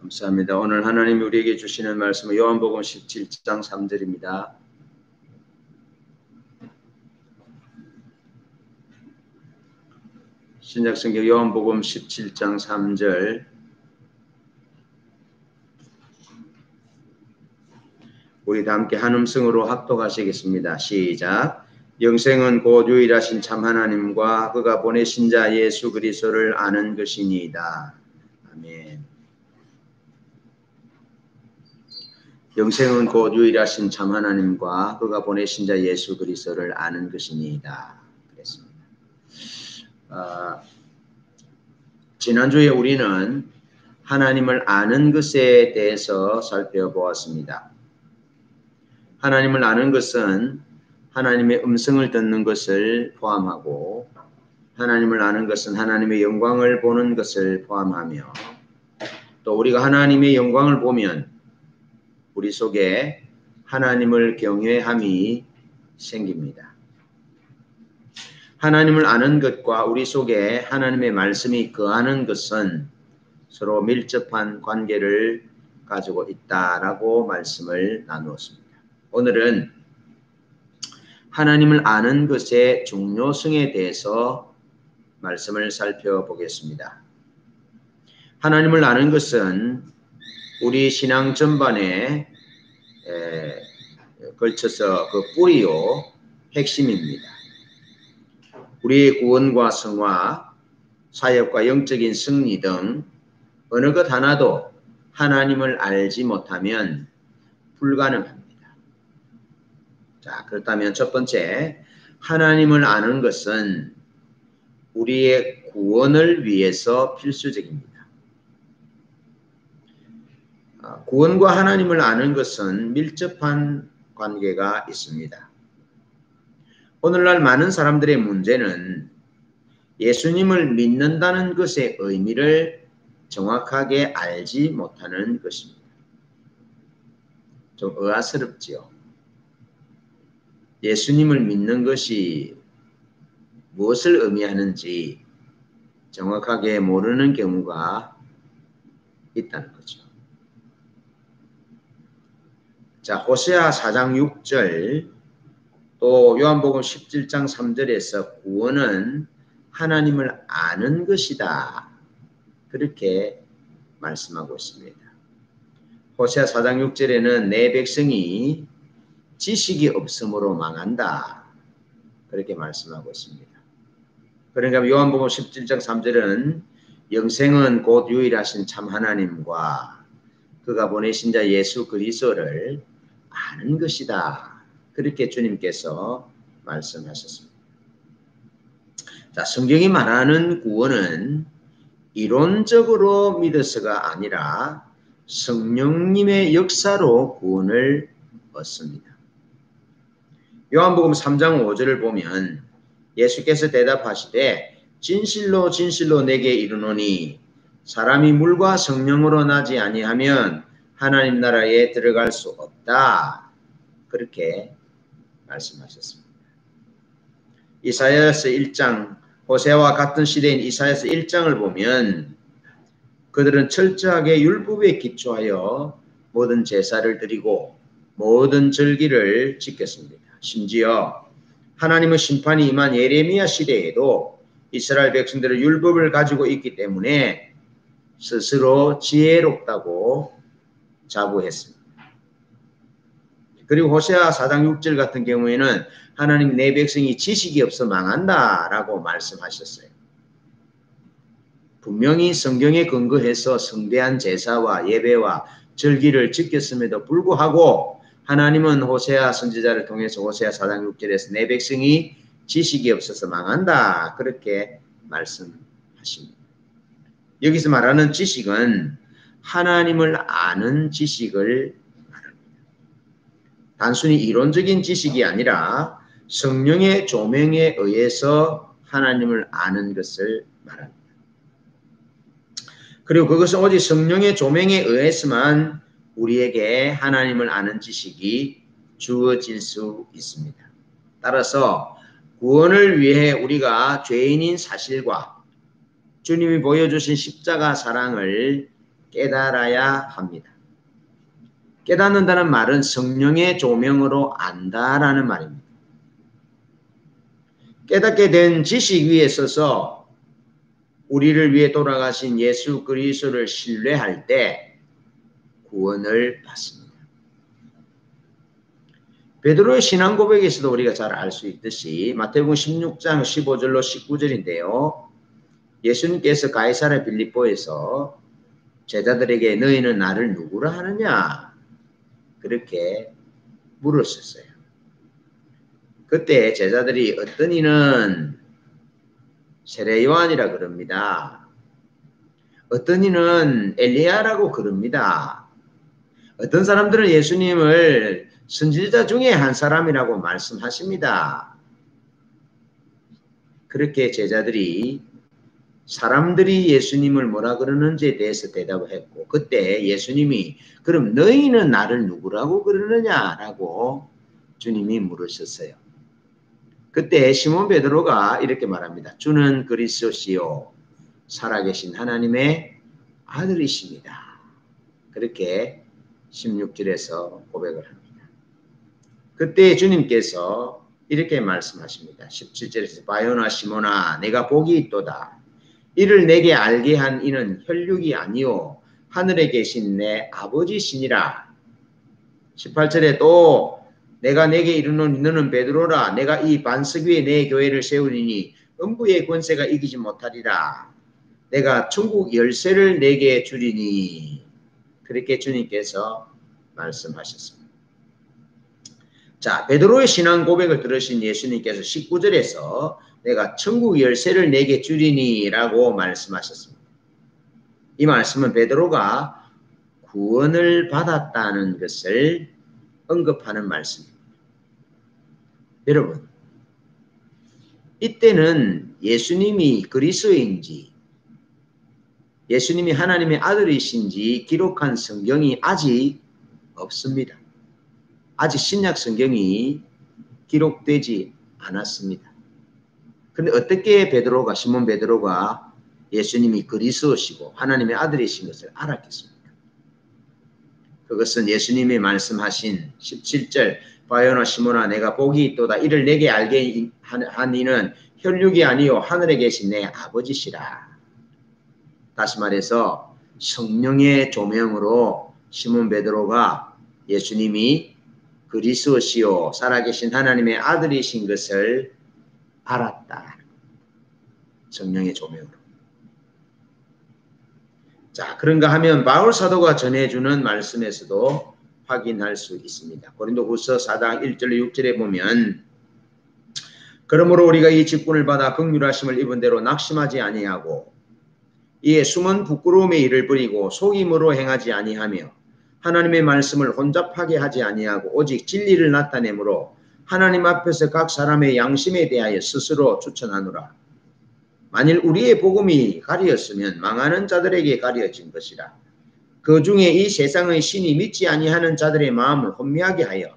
감사합니다. 오늘 하나님이 우리에게 주시는 말씀은 요한복음 17장 3절입니다. 신약성경 요한복음 17장 3절, 우리 다 함께 한 음성으로 합독하시겠습니다. 시작. 영생은 곧 유일하신 참 하나님과 그가 보내신 자 예수 그리스도를 아는 것이니이다. 아멘. 영생은 곧 유일하신 참 하나님과 그가 보내신 자 예수 그리스도를 아는 것이니이다. 그랬습니다. 지난주에 우리는 하나님을 아는 것에 대해서 살펴보았습니다. 하나님을 아는 것은 하나님의 음성을 듣는 것을 포함하고, 하나님을 아는 것은 하나님의 영광을 보는 것을 포함하며, 또 우리가 하나님의 영광을 보면 우리 속에 하나님을 경외함이 생깁니다. 하나님을 아는 것과 우리 속에 하나님의 말씀이 거하는 것은 서로 밀접한 관계를 가지고 있다라고 말씀을 나누었습니다. 오늘은 하나님을 아는 것의 중요성에 대해서 말씀을 살펴보겠습니다. 하나님을 아는 것은 우리 신앙 전반에 걸쳐서 그 뿌리요 핵심입니다. 우리의 구원과 성화, 사역과 영적인 승리 등 어느 것 하나도 하나님을 알지 못하면 불가능합니다. 자, 그렇다면 첫 번째, 하나님을 아는 것은 우리의 구원을 위해서 필수적입니다. 구원과 하나님을 아는 것은 밀접한 관계가 있습니다. 오늘날 많은 사람들의 문제는 예수님을 믿는다는 것의 의미를 정확하게 알지 못하는 것입니다. 좀 의아스럽지요. 예수님을 믿는 것이 무엇을 의미하는지 정확하게 모르는 경우가 있다는 거죠. 자, 호세아 4장 6절, 또 요한복음 17장 3절에서 구원은 하나님을 아는 것이다, 그렇게 말씀하고 있습니다. 호세아 4장 6절에는 내 백성이 지식이 없음으로 망한다, 그렇게 말씀하고 있습니다. 그러니까 요한복음 17장 3절은 영생은 곧 유일하신 참 하나님과 그가 보내신 자 예수 그리스도를 아는 것이다, 그렇게 주님께서 말씀하셨습니다. 자, 성경이 말하는 구원은 이론적으로 믿어서가 아니라 성령님의 역사로 구원을 얻습니다. 요한복음 3장 5절을 보면 예수께서 대답하시되 진실로 진실로 내게 이르노니 사람이 물과 성령으로 나지 아니하면 하나님 나라에 들어갈 수 없다, 그렇게 말씀하셨습니다. 이사야서 1장, 호세아와 같은 시대인 이사야서 1장을 보면 그들은 철저하게 율법에 기초하여 모든 제사를 드리고 모든 절기를 지켰습니다. 심지어 하나님의 심판이 임한 예레미야 시대에도 이스라엘 백성들은 율법을 가지고 있기 때문에 스스로 지혜롭다고 자부했습니다. 그리고 호세아 4장 6절 같은 경우에는 하나님 내 백성이 지식이 없어 망한다라고 말씀하셨어요. 분명히 성경에 근거해서 성대한 제사와 예배와 절기를 지켰음에도 불구하고 하나님은 호세아 선지자를 통해서 호세아 4장 6절에서 내 백성이 지식이 없어서 망한다, 그렇게 말씀하십니다. 여기서 말하는 지식은 하나님을 아는 지식을 말합니다. 단순히 이론적인 지식이 아니라 성령의 조명에 의해서 하나님을 아는 것을 말합니다. 그리고 그것은 오직 성령의 조명에 의해서만 우리에게 하나님을 아는 지식이 주어질 수 있습니다. 따라서 구원을 위해 우리가 죄인인 사실과 주님이 보여주신 십자가 사랑을 깨달아야 합니다. 깨닫는다는 말은 성령의 조명으로 안다라는 말입니다. 깨닫게 된 지식 위에 서서 우리를 위해 돌아가신 예수 그리스도를 신뢰할 때 구원을 받습니다. 베드로의 신앙 고백에서도 우리가 잘 알 수 있듯이 마태복음 16장 15절로 19절인데요. 예수님께서 가이사랴 빌립보에서 제자들에게 너희는 나를 누구라 하느냐 그렇게 물으셨어요. 그때 제자들이 어떤 이는 세례 요한이라 그럽니다. 어떤 이는 엘리야라고 그럽니다. 어떤 사람들은 예수님을 선지자 중에 한 사람이라고 말씀하십니다. 그렇게 제자들이 사람들이 예수님을 뭐라 그러는지에 대해서 대답을 했고 그때 예수님이 그럼 너희는 나를 누구라고 그러느냐라고 주님이 물으셨어요. 그때 시몬 베드로가 이렇게 말합니다. 주는 그리스도시요 살아계신 하나님의 아들이십니다. 그렇게 16절에서 고백을 합니다. 그때 주님께서 이렇게 말씀하십니다. 17절에서 바요나 시몬아 내가 복이 있도다. 이를 내게 알게 한 이는 혈육이 아니요 하늘에 계신 내 아버지시니라. 18절에 또 내가 내게 이르노니 너는 베드로라. 내가 이 반석 위에 내 교회를 세우리니 음부의 권세가 이기지 못하리라. 내가 천국 열쇠를 내게 주리니. 그렇게 주님께서 말씀하셨습니다. 자, 베드로의 신앙 고백을 들으신 예수님께서 19절에서 내가 천국 열쇠를 내게 주리니 라고 말씀하셨습니다. 이 말씀은 베드로가 구원을 받았다는 것을 언급하는 말씀입니다. 여러분, 이때는 예수님이 그리스도인지 예수님이 하나님의 아들이신지 기록한 성경이 아직 없습니다. 아직 신약 성경이 기록되지 않았습니다. 그런데 어떻게 베드로가 시몬 베드로가 예수님이 그리스도시고 하나님의 아들이신 것을 알았겠습니까? 그것은 예수님이 말씀하신 17절 바요나 시몬아 내가 복이 있도다. 이를 내게 알게 한 이는 혈육이 아니요 하늘에 계신 내 아버지시라. 다시 말해서 성령의 조명으로 시몬 베드로가 예수님이 그리스도시요 살아계신 하나님의 아들이신 것을 알았다. 성령의 조명으로. 자, 그런가 하면 바울 사도가 전해주는 말씀에서도 확인할 수 있습니다. 고린도후서 4장 1절 6절에 보면 그러므로 우리가 이 직분을 받아 긍휼하심을 입은 대로 낙심하지 아니하고 이에 숨은 부끄러움의 일을 버리고 속임으로 행하지 아니하며 하나님의 말씀을 혼잡하게 하지 아니하고 오직 진리를 나타내므로 하나님 앞에서 각 사람의 양심에 대하여 스스로 추천하노라. 만일 우리의 복음이 가리었으면 망하는 자들에게 가려진 것이라. 그 중에 이 세상의 신이 믿지 아니하는 자들의 마음을 혼미하게 하여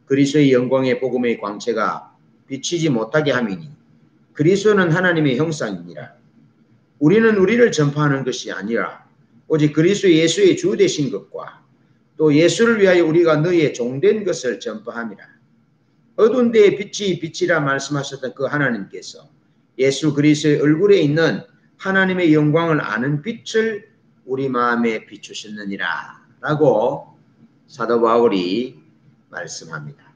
그리스도의 영광의 복음의 광채가 비치지 못하게 함이니 그리스도는 하나님의 형상이니라. 우리는 우리를 전파하는 것이 아니라 오직 그리스도 예수의 주 되신 것과 또 예수를 위하여 우리가 너희의 종된 것을 전파함이라. 어두운 데에 빛이 빛이라 말씀하셨던 그 하나님께서 예수 그리스도의 얼굴에 있는 하나님의 영광을 아는 빛을 우리 마음에 비추셨느니라 라고 사도 바울이 말씀합니다.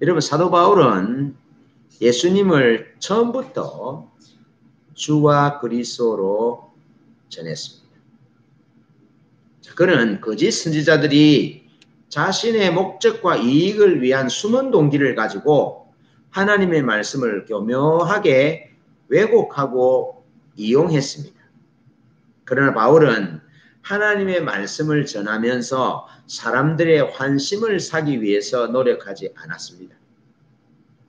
여러분 사도 바울은 예수님을 처음부터 주와 그리스도로 전했습니다. 그는 거짓 선지자들이 자신의 목적과 이익을 위한 숨은 동기를 가지고 하나님의 말씀을 교묘하게 왜곡하고 이용했습니다. 그러나 바울은 하나님의 말씀을 전하면서 사람들의 환심을 사기 위해서 노력하지 않았습니다.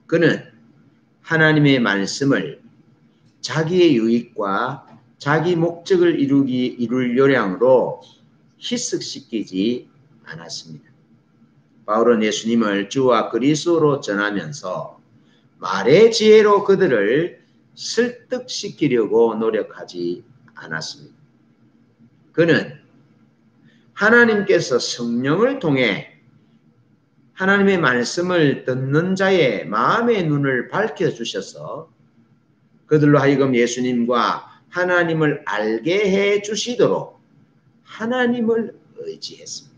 그는 하나님의 말씀을 자기의 유익과 자기 목적을 이룰 요량으로 희석시키지 않았습니다. 바울은 예수님을 주와 그리스도로 전하면서 말의 지혜로 그들을 설득시키려고 노력하지 않았습니다. 그는 하나님께서 성령을 통해 하나님의 말씀을 듣는 자의 마음의 눈을 밝혀주셔서 그들로 하여금 예수님과 하나님을 알게 해 주시도록 하나님을 의지했습니다.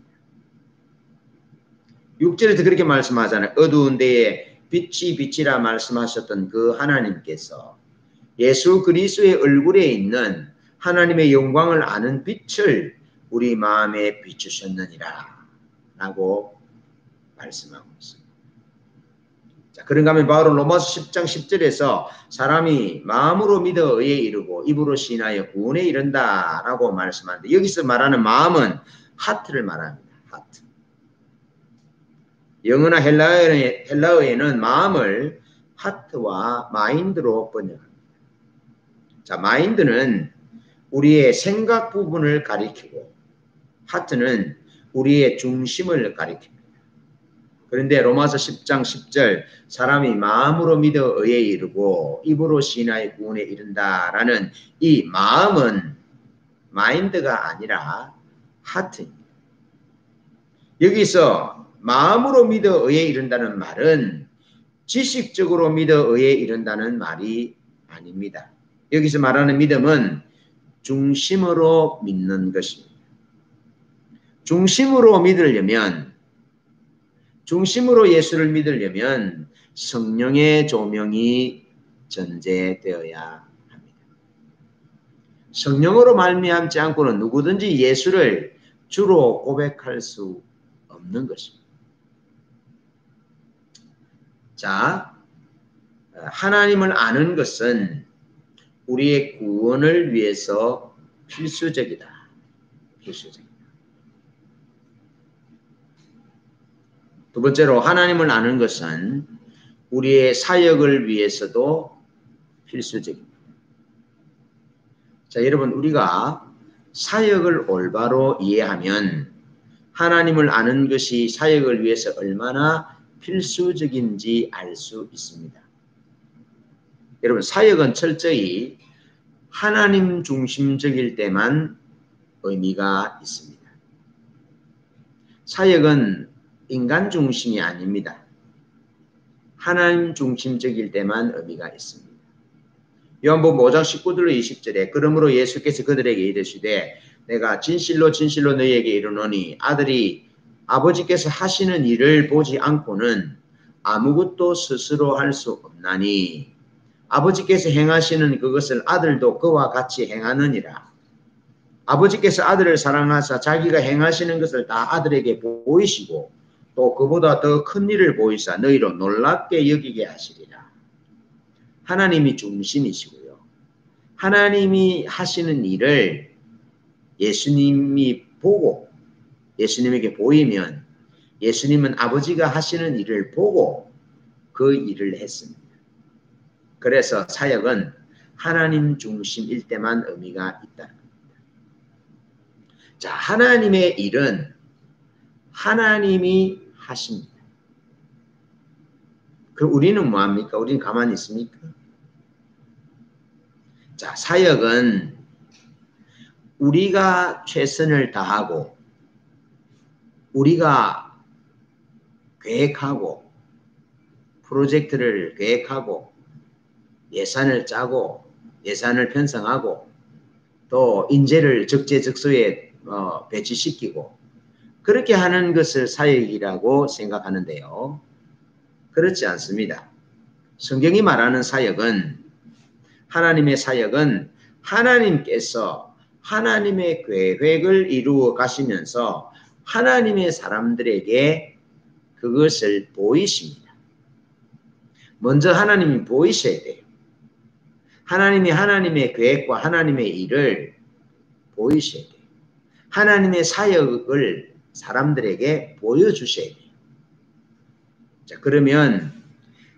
6절에서 그렇게 말씀하잖아요. 어두운 데에 빛이 빛이라 말씀하셨던 그 하나님께서 예수 그리스도의 얼굴에 있는 하나님의 영광을 아는 빛을 우리 마음에 비추셨느니라 라고 말씀하고 있습니다. 자, 그런가 하면 바울은 로마서 10장 10절에서 사람이 마음으로 믿어 의에 이르고 입으로 시인하여 구원에 이른다 라고 말씀하는데 여기서 말하는 마음은 하트를 말합니다. 하트. 영어나 헬라어에는 마음을 하트와 마인드로 번역합니다. 자, 마인드는 우리의 생각 부분을 가리키고 하트는 우리의 중심을 가리킵니다. 그런데 로마서 10장 10절 사람이 마음으로 믿어 의에 이르고 입으로 시인하여 구원에 이른다라는 이 마음은 마인드가 아니라 하트입니다. 여기서 마음으로 믿어 의에 이른다는 말은 지식적으로 믿어 의에 이른다는 말이 아닙니다. 여기서 말하는 믿음은 중심으로 믿는 것입니다. 중심으로 믿으려면 중심으로 예수를 믿으려면 성령의 조명이 전제되어야 합니다. 성령으로 말미암지 않고는 누구든지 예수를 주로 고백할 수 없는 것입니다. 자, 하나님을 아는 것은 우리의 구원을 위해서 필수적이다. 필수적이다. 두 번째로 하나님을 아는 것은 우리의 사역을 위해서도 필수적입니다. 자, 여러분 우리가 사역을 올바로 이해하면 하나님을 아는 것이 사역을 위해서 얼마나 필수적인지 알 수 있습니다. 여러분 사역은 철저히 하나님 중심적일 때만 의미가 있습니다. 사역은 인간 중심이 아닙니다. 하나님 중심적일 때만 의미가 있습니다. 요한복음 5장 19절로 20절에 그러므로 예수께서 그들에게 이르시되 내가 진실로 진실로 너희에게 이르노니 아들이 아버지께서 하시는 일을 보지 않고는 아무것도 스스로 할 수 없나니 아버지께서 행하시는 그것을 아들도 그와 같이 행하느니라. 아버지께서 아들을 사랑하사 자기가 행하시는 것을 다 아들에게 보이시고 또 그보다 더 큰 일을 보이사 너희로 놀랍게 여기게 하시리라. 하나님이 중심이시고요. 하나님이 하시는 일을 예수님이 보고 예수님에게 보이면 예수님은 아버지가 하시는 일을 보고 그 일을 했습니다. 그래서 사역은 하나님 중심일 때만 의미가 있다는 겁니다. 자, 하나님의 일은 하나님이 하십니다. 그럼 우리는 뭐합니까? 우리는 가만히 있습니까? 자, 사역은 우리가 최선을 다하고 우리가 계획하고 프로젝트를 계획하고 예산을 짜고 예산을 편성하고 또 인재를 적재적소에 배치시키고 그렇게 하는 것을 사역이라고 생각하는데요. 그렇지 않습니다. 성경이 말하는 사역은 하나님의 사역은 하나님께서 하나님의 계획을 이루어 가시면서 하나님의 사람들에게 그것을 보이십니다. 먼저 하나님이 보이셔야 돼요. 하나님이 하나님의 계획과 하나님의 일을 보이셔야 돼요. 하나님의 사역을 사람들에게 보여주셔야 돼요. 자, 그러면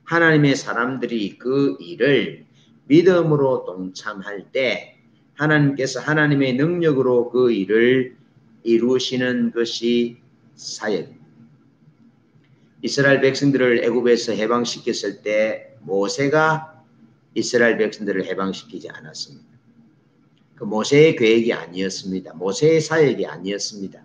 하나님의 사람들이 그 일을 믿음으로 동참할 때 하나님께서 하나님의 능력으로 그 일을 이루시는 것이 사역입니다. 이스라엘 백성들을 애굽에서 해방시켰을 때 모세가 이스라엘 백성들을 해방시키지 않았습니다. 그 모세의 계획이 아니었습니다. 모세의 사역이 아니었습니다.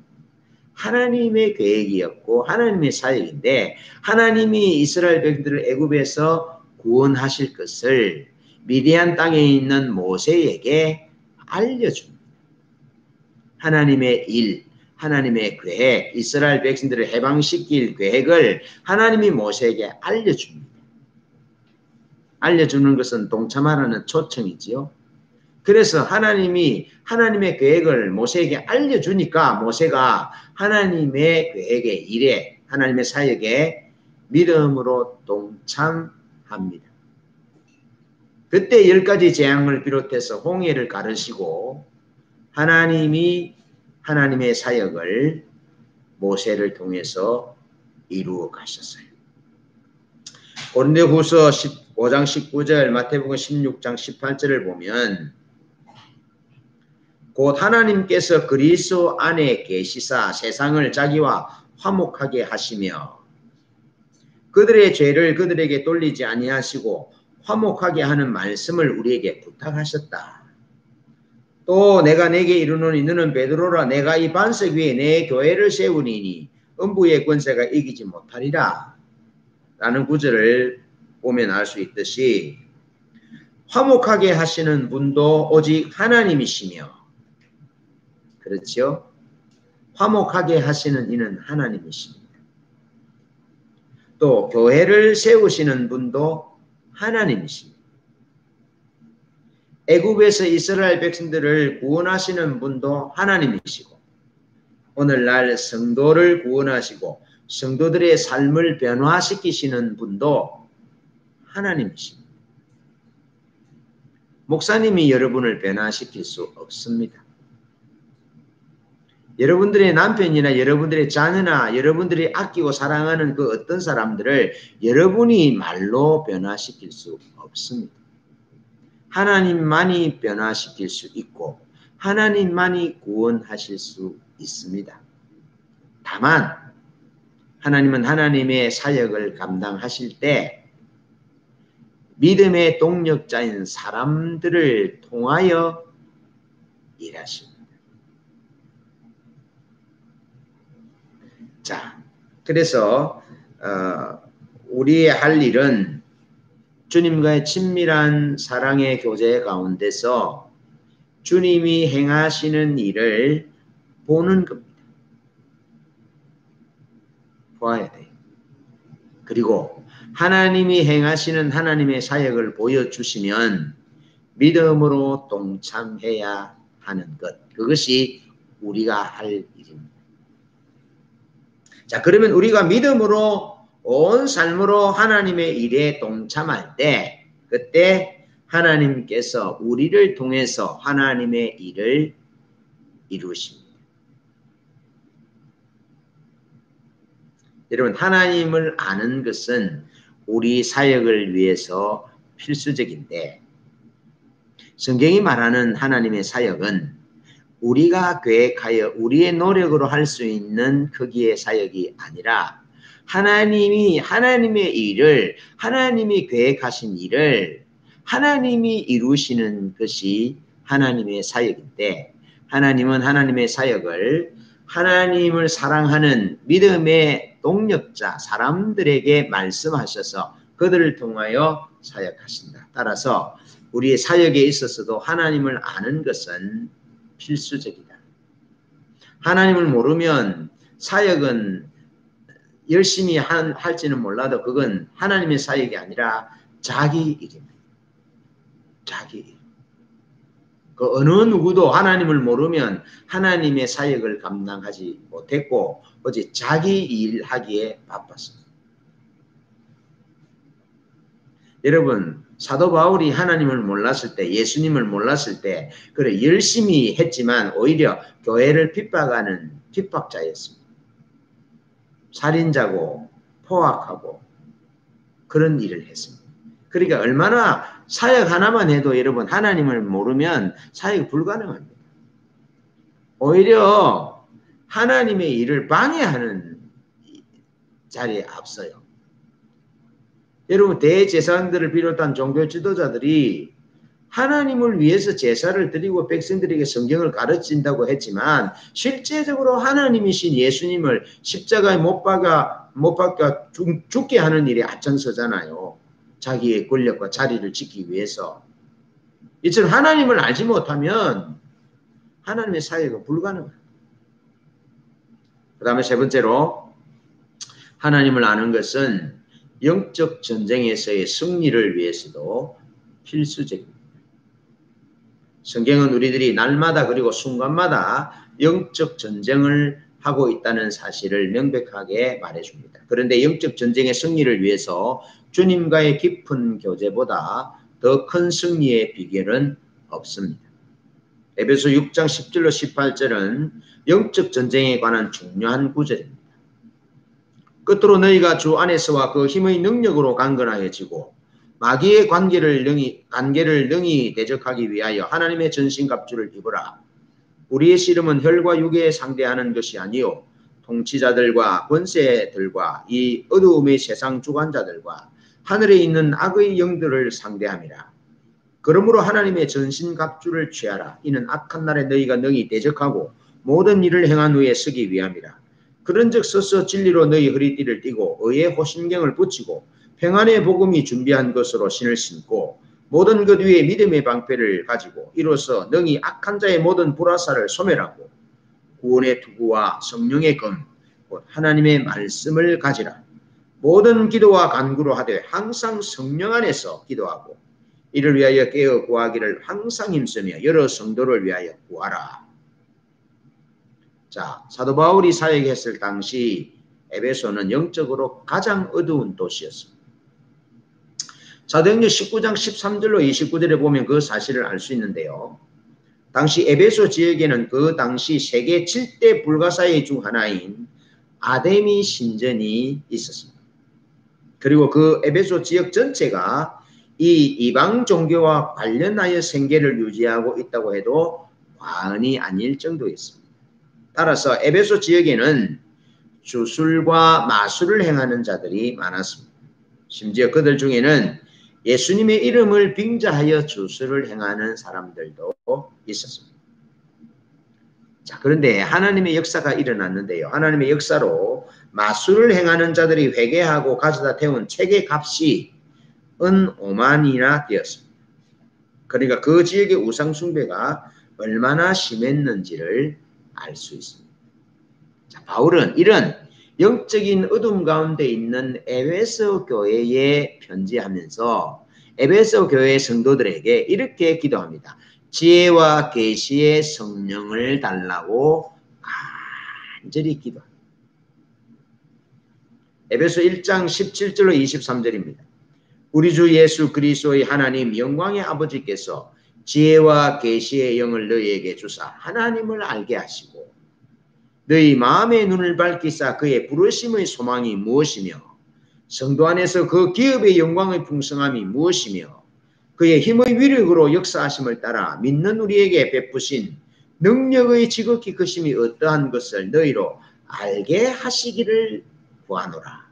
하나님의 계획이었고 하나님의 사역인데 하나님이 이스라엘 백성들을 애굽에서 구원하실 것을 미디안 땅에 있는 모세에게 알려줍니다. 하나님의 일, 하나님의 계획, 이스라엘 백성들을 해방시킬 계획을 하나님이 모세에게 알려줍니다. 알려주는 것은 동참하라는 초청이지요. 그래서 하나님이 하나님의 계획을 모세에게 알려주니까 모세가 하나님의 계획의 일에 하나님의 사역에 믿음으로 동참합니다. 그때 10가지 재앙을 비롯해서 홍해를 가르시고 하나님이 하나님의 사역을 모세를 통해서 이루어 가셨어요. 고린도후서 15장 19절, 마태복음 16장 18절을 보면 곧 하나님께서 그리스도 안에 계시사 세상을 자기와 화목하게 하시며 그들의 죄를 그들에게 돌리지 아니하시고 화목하게 하는 말씀을 우리에게 부탁하셨다. 또 내가 내게 이르노니 너는 베드로라 내가 이 반석 위에 내 교회를 세우리니 음부의 권세가 이기지 못하리라. 라는 구절을 보면 알 수 있듯이 화목하게 하시는 분도 오직 하나님이시며 그렇죠? 화목하게 하시는 이는 하나님이십니다. 또 교회를 세우시는 분도 하나님이십니다. 애굽에서 이스라엘 백성들을 구원하시는 분도 하나님이시고 오늘날 성도를 구원하시고 성도들의 삶을 변화시키시는 분도 하나님이십니다. 목사님이 여러분을 변화시킬 수 없습니다. 여러분들의 남편이나 여러분들의 자녀나 여러분들이 아끼고 사랑하는 그 어떤 사람들을 여러분이 말로 변화시킬 수 없습니다. 하나님만이 변화시킬 수 있고 하나님만이 구원하실 수 있습니다. 다만 하나님은 하나님의 사역을 감당하실 때 믿음의 동력자인 사람들을 통하여 일하십니다. 자, 그래서 우리의 할 일은 주님과의 친밀한 사랑의 교제 가운데서 주님이 행하시는 일을 보는 겁니다. 보아야 돼요. 그리고 하나님이 행하시는 하나님의 사역을 보여주시면 믿음으로 동참해야 하는 것. 그것이 우리가 할 일입니다. 자, 그러면 우리가 믿음으로 온 삶으로 하나님의 일에 동참할 때 그때 하나님께서 우리를 통해서 하나님의 일을 이루십니다. 여러분, 하나님을 아는 것은 우리 사역을 위해서 필수적인데 성경이 말하는 하나님의 사역은 우리가 계획하여 우리의 노력으로 할 수 있는 크기의 사역이 아니라 하나님이 하나님의 일을 하나님이 계획하신 일을 하나님이 이루시는 것이 하나님의 사역인데 하나님은 하나님의 사역을 하나님을 사랑하는 믿음의 동력자 사람들에게 말씀하셔서 그들을 통하여 사역하신다. 따라서 우리의 사역에 있어서도 하나님을 아는 것은 필수적이다. 하나님을 모르면 사역은 열심히 할지는 몰라도 그건 하나님의 사역이 아니라 자기 일입니다. 자기 일. 그 어느 누구도 하나님을 모르면 하나님의 사역을 감당하지 못했고 오직 자기 일 하기에 바빴습니다. 여러분, 사도 바울이 하나님을 몰랐을 때, 예수님을 몰랐을 때 그래 열심히 했지만 오히려 교회를 핍박하는 핍박자였습니다. 살인자고 포악하고 그런 일을 했습니다. 그러니까 얼마나 사역 하나만 해도 여러분 하나님을 모르면 사역이 불가능합니다. 오히려 하나님의 일을 방해하는 자리에 앞서요. 여러분 대제사장들을 비롯한 종교 지도자들이 하나님을 위해서 제사를 드리고 백성들에게 성경을 가르친다고 했지만 실제적으로 하나님이신 예수님을 십자가에 못 박아 죽게 하는 일에 앞장서잖아요. 자기의 권력과 자리를 지키기 위해서. 이처럼 하나님을 알지 못하면 하나님의 사역은 불가능합니다. 그 다음에 세 번째로 하나님을 아는 것은 영적 전쟁에서의 승리를 위해서도 필수적입니다. 성경은 우리들이 날마다 그리고 순간마다 영적 전쟁을 하고 있다는 사실을 명백하게 말해줍니다. 그런데 영적 전쟁의 승리를 위해서 주님과의 깊은 교제보다 더 큰 승리의 비결은 없습니다. 에베소 6장 10절로 18절은 영적 전쟁에 관한 중요한 구절입니다. 끝으로 너희가 주 안에서와 그 힘의 능력으로 강건하여지고 마귀의 관계를 능히 대적하기 위하여 하나님의 전신갑주를 입으라. 우리의 씨름은 혈과 육에 상대하는 것이 아니요 통치자들과 권세들과 이 어두움의 세상 주관자들과 하늘에 있는 악의 영들을 상대함이라. 그러므로 하나님의 전신갑주를 취하라. 이는 악한 날에 너희가 능히 대적하고 모든 일을 행한 후에 서기 위함이라. 그런즉 서서 진리로 너희 허리띠를 띠고 의의 호심경을 붙이고 평안의 복음이 준비한 것으로 신을 신고 모든 것 위에 믿음의 방패를 가지고 이로써 능히 악한 자의 모든 불화살을 소멸하고 구원의 투구와 성령의 검 곧 하나님의 말씀을 가지라. 모든 기도와 간구로 하되 항상 성령 안에서 기도하고 이를 위하여 깨어 구하기를 항상 힘쓰며 여러 성도를 위하여 구하라. 자, 사도 바울이 사역했을 당시 에베소는 영적으로 가장 어두운 도시였습니다. 사도행전 19장 13절로 29절에 보면 그 사실을 알 수 있는데요. 당시 에베소 지역에는 그 당시 세계 7대 불가사의 중 하나인 아데미 신전이 있었습니다. 그리고 그 에베소 지역 전체가 이 이방 종교와 관련하여 생계를 유지하고 있다고 해도 과언이 아닐 정도였습니다. 따라서 에베소 지역에는 주술과 마술을 행하는 자들이 많았습니다. 심지어 그들 중에는 예수님의 이름을 빙자하여 주술을 행하는 사람들도 있었습니다. 자, 그런데 하나님의 역사가 일어났는데요. 하나님의 역사로 마술을 행하는 자들이 회개하고 가져다 태운 책의 값이 은 5만이나 되었습니다. 그러니까 그 지역의 우상 숭배가 얼마나 심했는지를 알 수 있습니다. 자, 바울은 이런 영적인 어둠 가운데 있는 에베소 교회에 편지하면서 에베소 교회 성도들에게 이렇게 기도합니다. 지혜와 계시의 성령을 달라고 간절히 기도합니다. 에베소 1장 17절로 23절입니다. 우리 주 예수 그리스도의 하나님 영광의 아버지께서 지혜와 계시의 영을 너희에게 주사 하나님을 알게 하시고 너희 마음의 눈을 밝히사 그의 부르심의 소망이 무엇이며 성도 안에서 그 기업의 영광의 풍성함이 무엇이며 그의 힘의 위력으로 역사하심을 따라 믿는 우리에게 베푸신 능력의 지극히 크심이 어떠한 것을 너희로 알게 하시기를 구하노라.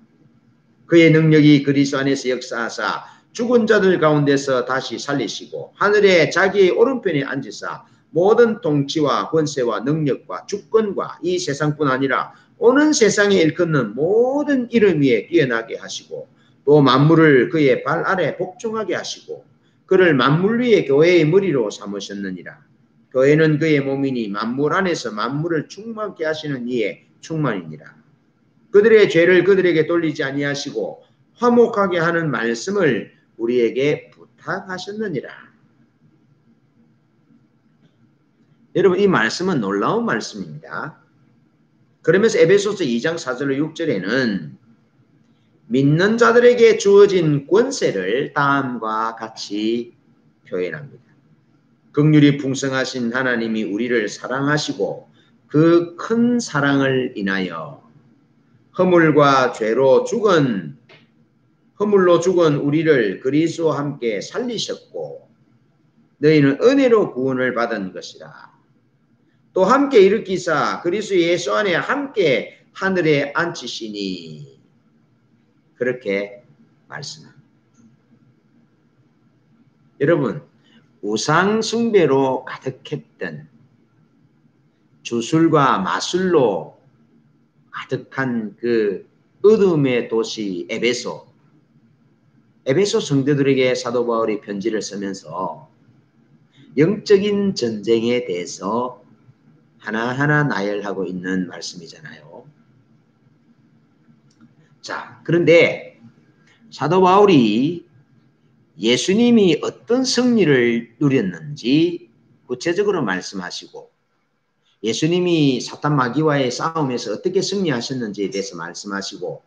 그의 능력이 그리스도 안에서 역사하사 죽은 자들 가운데서 다시 살리시고 하늘에 자기의 오른편에 앉으사 모든 통치와 권세와 능력과 주권과 이 세상뿐 아니라 오는 세상에 일컫는 모든 이름 위에 뛰어나게 하시고 또 만물을 그의 발 아래 복종하게 하시고 그를 만물 위에 교회의 머리로 삼으셨느니라. 교회는 그의 몸이니 만물 안에서 만물을 충만케 하시는 이의 충만이니라. 그들의 죄를 그들에게 돌리지 아니하시고 화목하게 하는 말씀을 우리에게 부탁하셨느니라. 여러분, 이 말씀은 놀라운 말씀입니다. 그러면서 에베소서 2장 4절로 6절에는 믿는 자들에게 주어진 권세를 다음과 같이 표현합니다. 긍휼이 풍성하신 하나님이 우리를 사랑하시고 그 큰 사랑을 인하여 허물로 죽은 우리를 그리스도와 함께 살리셨고 너희는 은혜로 구원을 받은 것이라. 또 함께 일으키사 그리스도 예수 안에 함께 하늘에 앉히시니 그렇게 말씀합니다. 여러분, 우상 숭배로 가득했던 주술과 마술로 가득한 그 어둠의 도시 에베소 성도들에게 사도 바울이 편지를 쓰면서 영적인 전쟁에 대해서 하나하나 나열하고 있는 말씀이잖아요. 자, 그런데 사도 바울이 예수님이 어떤 승리를 누렸는지 구체적으로 말씀하시고 예수님이 사탄 마귀와의 싸움에서 어떻게 승리하셨는지에 대해서 말씀하시고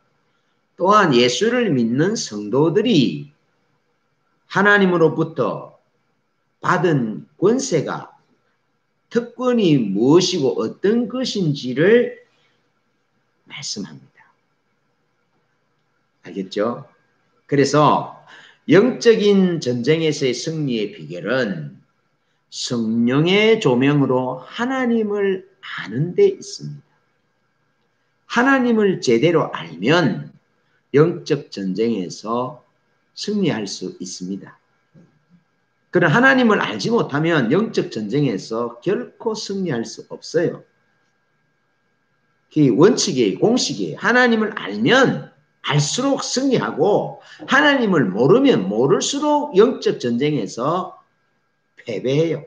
또한 예수를 믿는 성도들이 하나님으로부터 받은 권세가 특권이 무엇이고 어떤 것인지를 말씀합니다. 알겠죠? 그래서 영적인 전쟁에서의 승리의 비결은 성령의 조명으로 하나님을 아는 데 있습니다. 하나님을 제대로 알면 영적 전쟁에서 승리할 수 있습니다. 그러나 하나님을 알지 못하면 영적 전쟁에서 결코 승리할 수 없어요. 그 원칙이에요. 공식이에요. 하나님을 알면 알수록 승리하고 하나님을 모르면 모를수록 영적 전쟁에서 패배해요.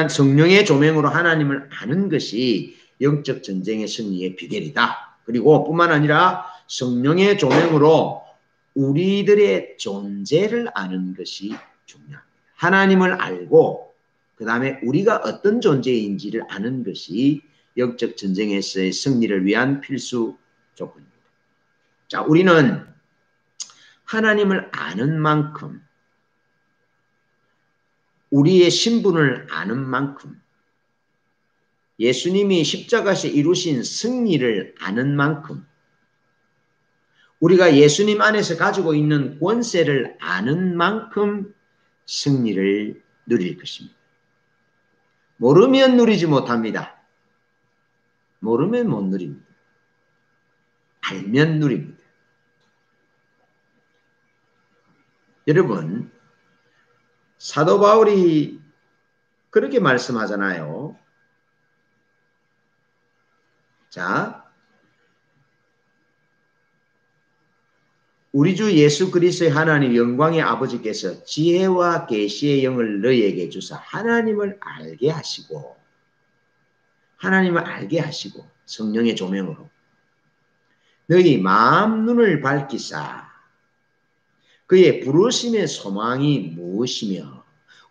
성령의 조명으로 하나님을 아는 것이 영적 전쟁의 승리의 비결이다. 그리고 뿐만 아니라 성령의 조명으로 우리들의 존재를 아는 것이 중요합니다. 하나님을 알고 그 다음에 우리가 어떤 존재인지를 아는 것이 영적 전쟁에서의 승리를 위한 필수 조건입니다. 자, 우리는 하나님을 아는 만큼 우리의 신분을 아는 만큼 예수님이 십자가에서 이루신 승리를 아는 만큼 우리가 예수님 안에서 가지고 있는 권세를 아는 만큼 승리를 누릴 것입니다. 모르면 누리지 못합니다. 모르면 못 누립니다. 알면 누립니다. 여러분, 사도 바울이 그렇게 말씀하잖아요. 자, 우리 주 예수 그리스도의 하나님 영광의 아버지께서 지혜와 계시의 영을 너희에게 주사 하나님을 알게 하시고 성령의 조명으로 너희 마음 눈을 밝히사 그의 부르심의 소망이 무엇이며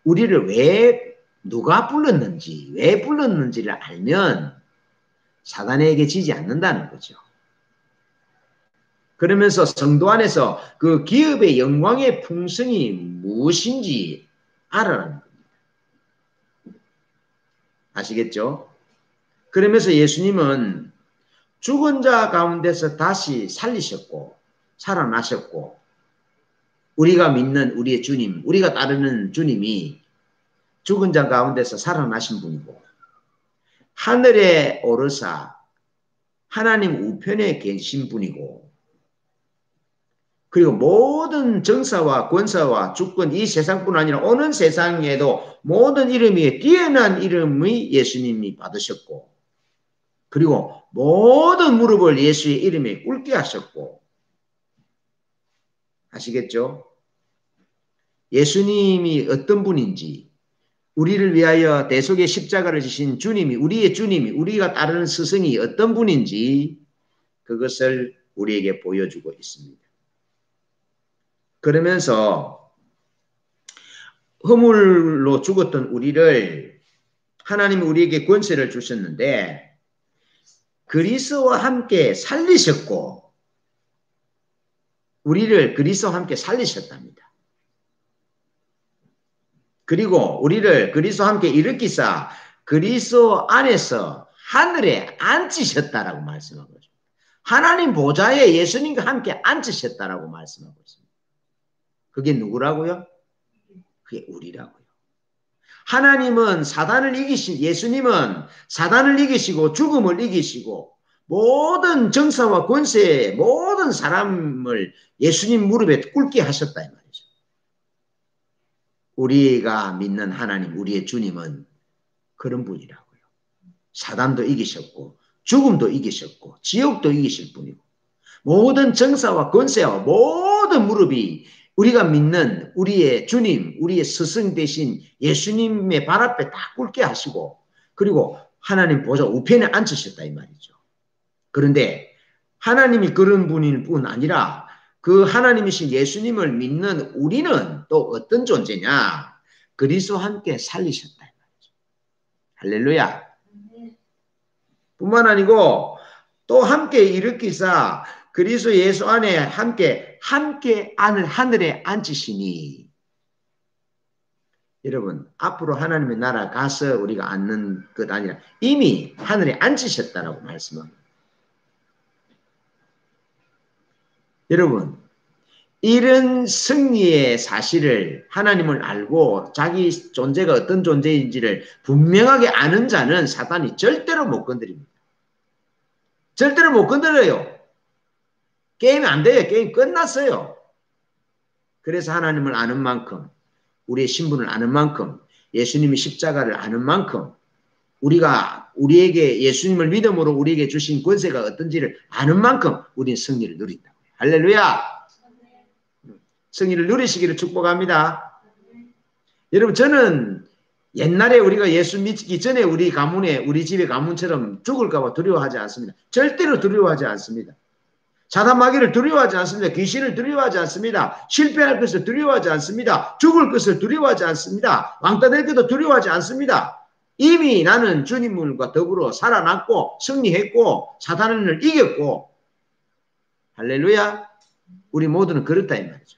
우리를 왜 누가 불렀는지 왜 불렀는지를 알면 사단에게 지지 않는다는 거죠. 그러면서 성도 안에서 그 기업의 영광의 풍성이 무엇인지 알아라는 겁니다. 아시겠죠? 그러면서 예수님은 죽은 자 가운데서 다시 살리셨고 살아나셨고 우리가 믿는 우리의 주님, 우리가 따르는 주님이 죽은 자 가운데서 살아나신 분이고 하늘에 오르사 하나님 우편에 계신 분이고 그리고 모든 정사와 권사와 주권 이 세상뿐 아니라 오는 세상에도 모든 이름이 뛰어난 이름의 예수님이 받으셨고 그리고 모든 무릎을 예수의 이름에 꿇게 하셨고 아시겠죠? 예수님이 어떤 분인지 우리를 위하여 대속의 십자가를 지신 주님이 우리의 주님이 우리가 따르는 스승이 어떤 분인지 그것을 우리에게 보여주고 있습니다. 그러면서 허물로 죽었던 우리를 하나님이 우리에게 권세를 주셨는데 그리스도와 함께 살리셨고 우리를 그리스도와 함께 살리셨답니다. 그리고 우리를 그리스도와 함께 일으키사 그리스도 안에서 하늘에 앉히셨다라고 말씀하고 있습니다. 하나님 보좌에 예수님과 함께 앉히셨다라고 말씀하고 있습니다. 그게 누구라고요? 그게 우리라고요. 하나님은 사단을 예수님은 사단을 이기시고 죽음을 이기시고 모든 정사와 권세 모든 사람을 예수님 무릎에 꿇게 하셨다 이 말이죠. 우리가 믿는 하나님, 우리의 주님은 그런 분이라고요. 사단도 이기셨고 죽음도 이기셨고 지옥도 이기실 분이고 모든 정사와 권세와 모든 무릎이 우리가 믿는 우리의 주님, 우리의 스승 대신 예수님의 발 앞에 다 꿇게 하시고 그리고 하나님 보좌 우편에 앉으셨다 이 말이죠. 그런데 하나님이 그런 분일 뿐 아니라 그 하나님이신 예수님을 믿는 우리는 또 어떤 존재냐? 그리스도와 함께 살리셨다 이 말이죠. 할렐루야. 뿐만 아니고 또 함께 일으키사 그리스도 예수 안에 함께 하늘에 앉으시니 여러분 앞으로 하나님의 나라 가서 우리가 앉는 것 아니라 이미 하늘에 앉으셨다라고 말씀합니다. 여러분 이런 승리의 사실을 하나님을 알고 자기 존재가 어떤 존재인지를 분명하게 아는 자는 사단이 절대로 못 건드립니다. 절대로 못 건드려요. 게임이 안 돼요. 게임 끝났어요. 그래서 하나님을 아는 만큼 우리의 신분을 아는 만큼 예수님이 십자가를 아는 만큼 우리가 우리에게 예수님을 믿음으로 우리에게 주신 권세가 어떤지를 아는 만큼 우리는 승리를 누린다. 할렐루야. 승리를 누리시기를 축복합니다. 여러분 저는 옛날에 우리가 예수 믿기 전에 우리 가문에 우리 집의 가문처럼 죽을까 봐 두려워하지 않습니다. 절대로 두려워하지 않습니다. 사단마귀를 두려워하지 않습니다. 귀신을 두려워하지 않습니다. 실패할 것을 두려워하지 않습니다. 죽을 것을 두려워하지 않습니다. 왕따 될 것도 두려워하지 않습니다. 이미 나는 주님과 더불어 살아났고 승리했고 사단을 이겼고 할렐루야. 우리 모두는 그렇다 이 말이죠.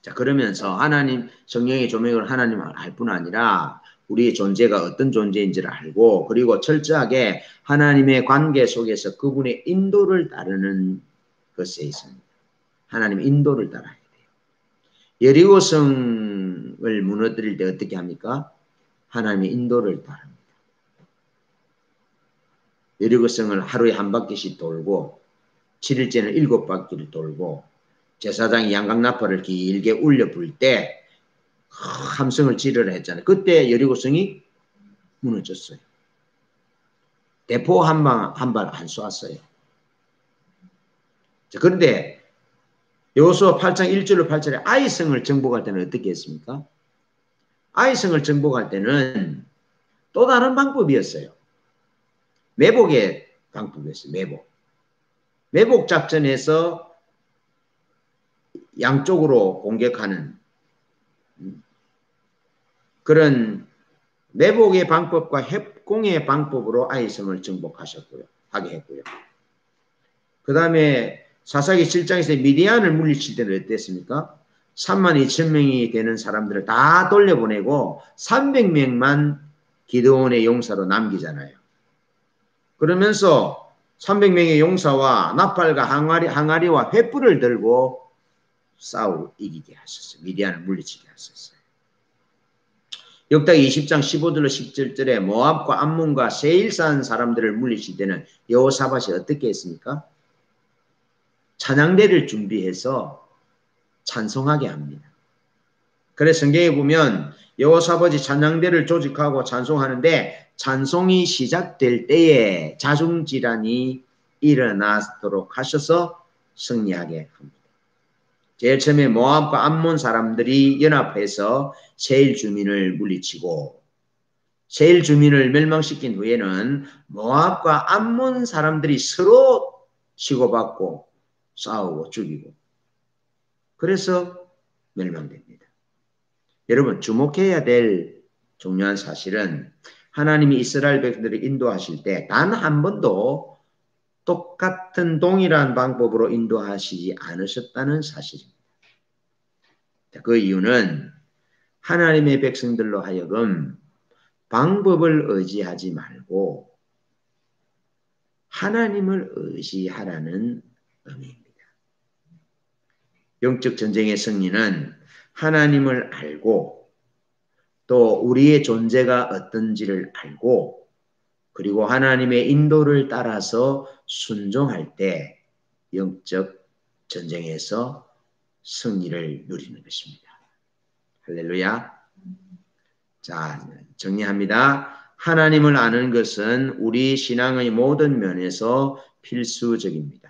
자 그러면서 하나님 성령의 조명을 하나님을 알 뿐 아니라 우리의 존재가 어떤 존재인지를 알고 그리고 철저하게 하나님의 관계 속에서 그분의 인도를 따르는 것에 있습니다. 하나님의 인도를 따라야 돼요. 여리고성을 무너뜨릴 때 어떻게 합니까? 하나님의 인도를 따릅니다. 여리고성을 하루에 한 바퀴씩 돌고 7일째는 7바퀴를 돌고 제사장이 양각나팔을 길게 울려 불 때 함성을 지르라 했잖아요. 그때 여리고성이 무너졌어요. 대포 한 발 안 쏘았어요. 자, 그런데 여호수아 8장 1절로 8절에 아이성을 정복할 때는 어떻게 했습니까? 아이성을 정복할 때는 또 다른 방법이었어요. 매복의 방법이었어요. 매복 작전에서 양쪽으로 공격하는 그런 매복의 방법과 협공의 방법으로 아이성을 하게 했고요. 그 다음에 사사기 7장에서 미디안을 물리칠 때는 어땠습니까? 32,000명이 되는 사람들을 다 돌려보내고 300명만 기드온의 용사로 남기잖아요. 그러면서 300명의 용사와 나팔과 항아리와 횃불을 들고 이기게 하셨어요. 미디안을 물리치게 하셨어요. 역대기 20장 15절로 17절에 모압과 암몬과 세일산 사람들을 물리칠 때는 여호사밧이 어떻게 했습니까? 찬양대를 준비해서 찬송하게 합니다. 그래서 성경에 보면 여호사밧이 찬양대를 조직하고 찬송하는데 찬송이 시작될 때에 자중질환이 일어나도록 하셔서 승리하게 합니다. 제일 처음에 모압과 암몬 사람들이 연합해서 세일 주민을 물리치고 세일 주민을 멸망시킨 후에는 모압과 암몬 사람들이 서로 치고받고 싸우고 죽이고 그래서 멸망됩니다. 여러분 주목해야 될 중요한 사실은 하나님이 이스라엘 백성들을 인도하실 때 단 한 번도 똑같은 동일한 방법으로 인도하시지 않으셨다는 사실입니다. 그 이유는 하나님의 백성들로 하여금 방법을 의지하지 말고 하나님을 의지하라는 의미입니다. 영적 전쟁의 승리는 하나님을 알고 또 우리의 존재가 어떤지를 알고 그리고 하나님의 인도를 따라서 순종할 때 영적 전쟁에서 승리를 누리는 것입니다. 할렐루야. 자, 정리합니다. 하나님을 아는 것은 우리 신앙의 모든 면에서 필수적입니다.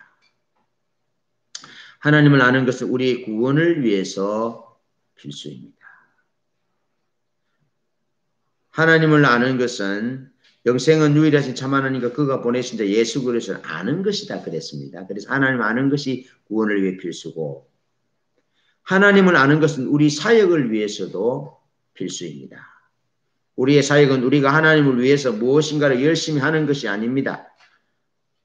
하나님을 아는 것은 우리 구원을 위해서 필수입니다. 하나님을 아는 것은 영생은 유일하신 참 하나님과 그가 보내신 자 예수 그리스도를 아는 것이다 그랬습니다. 그래서 하나님을 아는 것이 구원을 위해 필수고, 하나님을 아는 것은 우리 사역을 위해서도 필수입니다. 우리의 사역은 우리가 하나님을 위해서 무엇인가를 열심히 하는 것이 아닙니다.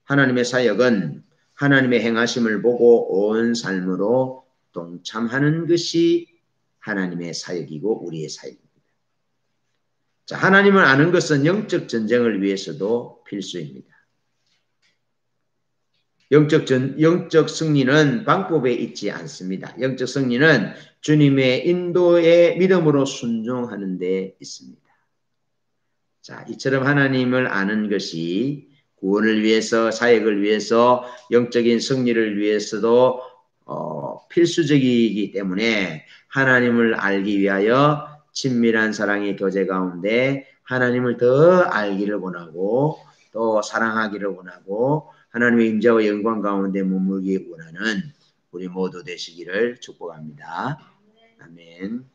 하나님의 사역은 하나님의 행하심을 보고 온 삶으로 동참하는 것이 하나님의 사역이고 우리의 사역입니다. 자, 하나님을 아는 것은 영적 전쟁을 위해서도 필수입니다. 영적 승리는 방법에 있지 않습니다. 영적 승리는 주님의 인도에 믿음으로 순종하는 데 있습니다. 자, 이처럼 하나님을 아는 것이 구원을 위해서, 사역을 위해서, 영적인 승리를 위해서도 필수적이기 때문에 하나님을 알기 위하여 친밀한 사랑의 교제 가운데 하나님을 더 알기를 원하고 또 사랑하기를 원하고 하나님의 임재와 영광 가운데 머물기 원하는 우리 모두 되시기를 축복합니다. 아멘.